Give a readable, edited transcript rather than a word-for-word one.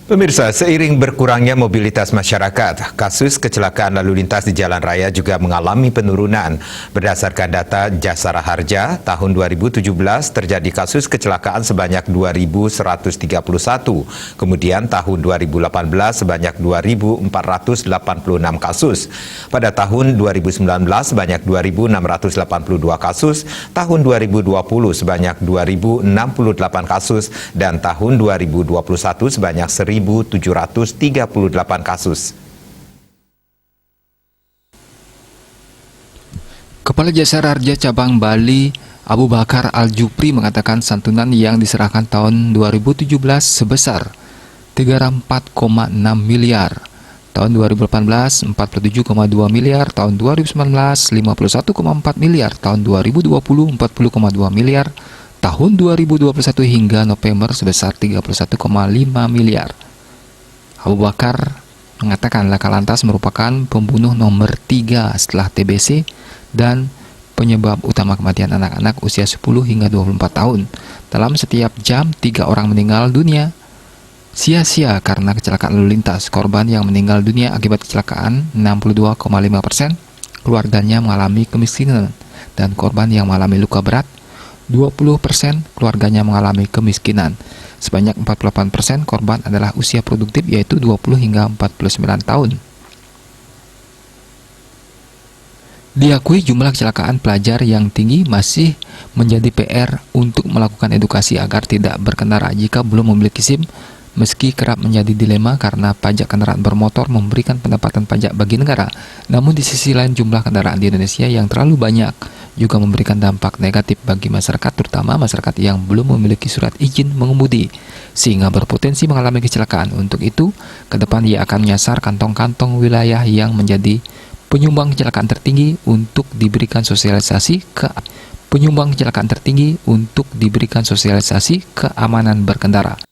Pemirsa, seiring berkurangnya mobilitas masyarakat, kasus kecelakaan lalu lintas di jalan raya juga mengalami penurunan. Berdasarkan data Jasara Harja, tahun 2017 terjadi kasus kecelakaan sebanyak 2.131. Kemudian tahun 2018 sebanyak 2.486 kasus. Pada tahun 2019 sebanyak 2.682 kasus, tahun 2020 sebanyak 2.068 kasus, dan tahun 2021 sebanyak 1.738 kasus. Kepala Jasara Harja Cabang Bali, Abu Bakar Al-Jupri mengatakan santunan yang diserahkan tahun 2017 sebesar 34,6 miliar, tahun 2018 47,2 miliar, tahun 2019 51,4 miliar, tahun 2020 40,2 miliar, tahun 2021 hingga November sebesar 31,5 miliar. Abu Bakar mengatakan laka lantas merupakan pembunuh nomor 3 setelah TBC dan penyebab utama kematian anak-anak usia 10 hingga 24 tahun. Dalam setiap jam 3 orang meninggal dunia sia-sia karena kecelakaan lalu lintas. Korban yang meninggal dunia akibat kecelakaan 62,5% keluarganya mengalami kemiskinan, dan korban yang mengalami luka berat 20% keluarganya mengalami kemiskinan. Sebanyak 48% korban adalah usia produktif, yaitu 20 hingga 49 tahun. Diakui jumlah kecelakaan pelajar yang tinggi masih menjadi PR untuk melakukan edukasi agar tidak berkendara jika belum memiliki SIM, meski kerap menjadi dilema karena pajak kendaraan bermotor memberikan pendapatan pajak bagi negara. Namun di sisi lain jumlah kendaraan di Indonesia yang terlalu banyak juga memberikan dampak negatif bagi masyarakat, terutama masyarakat yang belum memiliki surat izin mengemudi, sehingga berpotensi mengalami kecelakaan. Untuk itu, ke depan ia akan menyasar kantong-kantong wilayah yang menjadi penyumbang kecelakaan tertinggi untuk diberikan sosialisasi keamanan berkendara.